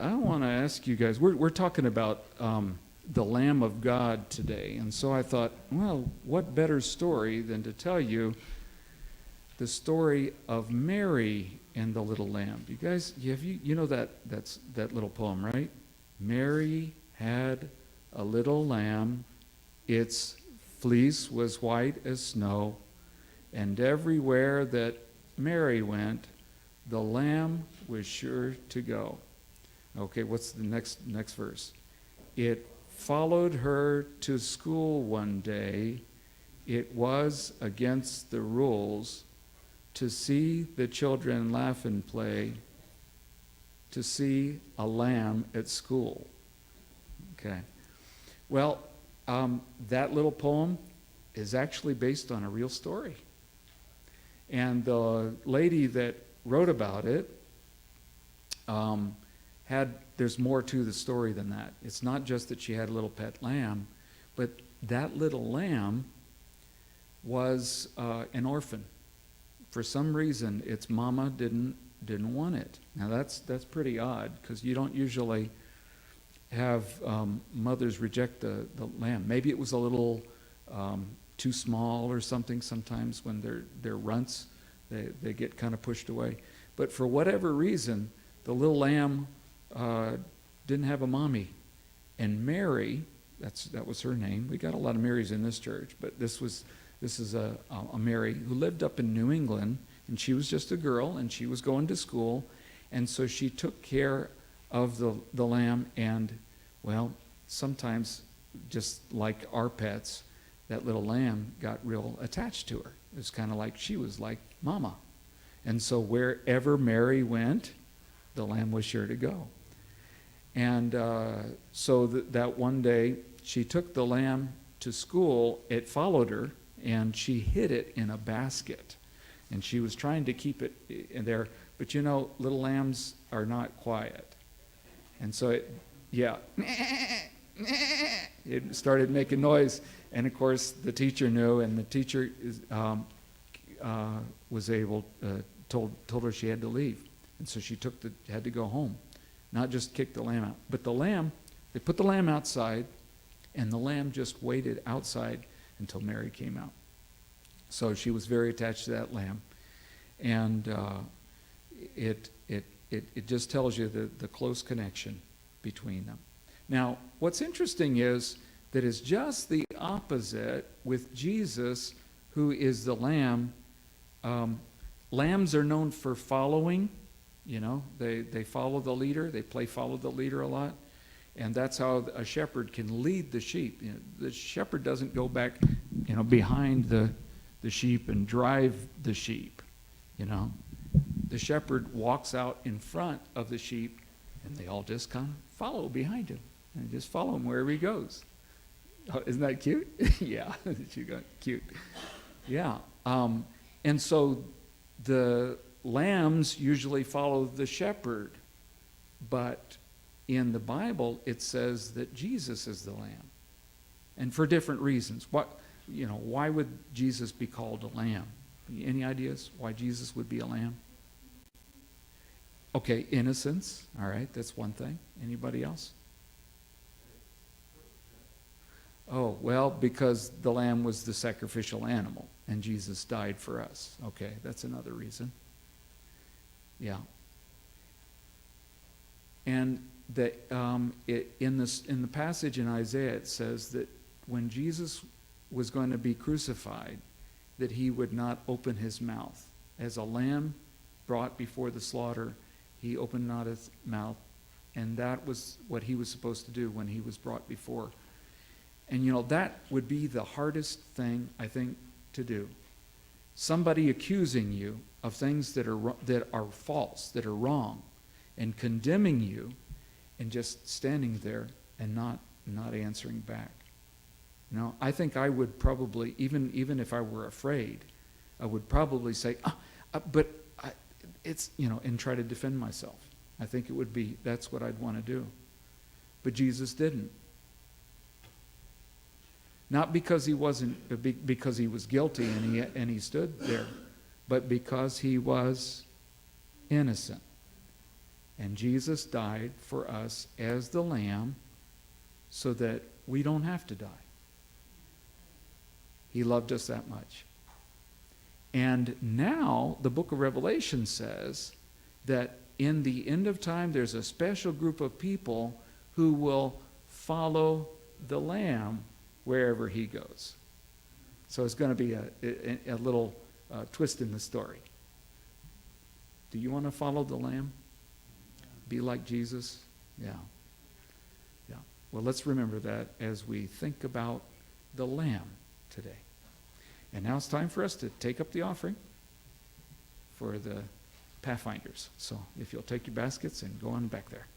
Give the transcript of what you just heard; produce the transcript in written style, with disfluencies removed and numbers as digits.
I want to ask you guys, we're talking about the Lamb of God today. And so I thought, well, what better story than to tell you the story of Mary and the little lamb. You guys, you know that little poem, right? Mary had a little lamb. Its fleece was white as snow. And everywhere that Mary went, the lamb was sure to go. Okay, what's the next verse? It followed her to school one day. It was against the rules to see the children laugh and play, to see a lamb at school. Okay. Well, that little poem is actually based on a real story. And the lady that wrote about it there's more to the story than that. It's not just that she had a little pet lamb, but that little lamb was an orphan. For some reason, its mama didn't want it. Now that's pretty odd, because you don't usually have mothers reject the lamb. Maybe it was a little too small or something. Sometimes when they're runts, they get kind of pushed away. But for whatever reason, the little lamb didn't have a mommy. And Mary, that was her name. We got a lot of Marys in this church, but this is a Mary who lived up in New England, and she was just a girl, and she was going to school, and so she took care of the lamb, and, well, sometimes, just like our pets, that little lamb got real attached to her. It was kind of like she was like mama. And so wherever Mary went, the lamb was sure to go. And so that one day, she took the lamb to school. It followed her, and she hid it in a basket. And she was trying to keep it in there. But you know, little lambs are not quiet. And so it started making noise. And of course, the teacher knew, and the teacher was able, told her she had to leave. And so she had to go home, not just kick the lamb out. But they put the lamb outside, and the lamb just waited outside until Mary came out. So she was very attached to that lamb. And it just tells you the close connection between them. Now, what's interesting is that it's just the opposite with Jesus, who is the lamb. Lambs are known for following. You know, they follow the leader. They play follow the leader a lot. And that's how a shepherd can lead the sheep. You know, the shepherd doesn't go back, behind the sheep and drive the sheep. The shepherd walks out in front of the sheep, and they all just kind of follow behind him and just follow him wherever he goes. Oh, isn't that cute? Yeah, she got cute. Yeah, and so the lambs usually follow the shepherd, but in the Bible it says that Jesus is the lamb, and for different reasons. Why would Jesus be called a lamb? Any ideas why Jesus would be a lamb? Okay, innocence. All right, that's one thing. Anybody else? Oh, well, because the lamb was the sacrificial animal, and Jesus died for us. Okay, that's another reason. Yeah. And in the passage in Isaiah, it says that when Jesus was going to be crucified, that he would not open his mouth. As a lamb brought before the slaughter, he opened not his mouth. And that was what he was supposed to do when he was brought before. And that would be the hardest thing, I think, to do. Somebody accusing you of things that are false, that are wrong, and condemning you, and just standing there and not answering back. I think I would probably, even if I were afraid, I would probably say, and try to defend myself. I think that's what I'd want to do. But Jesus didn't. Not because he because he was guilty and he stood there, but because he was innocent. And Jesus died for us as the Lamb so that we don't have to die. He loved us that much. And now the book of Revelation says that in the end of time there's a special group of people who will follow the Lamb wherever he goes. So it's going to be a little twist in the story. Do you want to follow the Lamb? Be like Jesus? Yeah. Yeah. Well, let's remember that as we think about the Lamb today. And now it's time for us to take up the offering for the Pathfinders. So if you'll take your baskets and go on back there.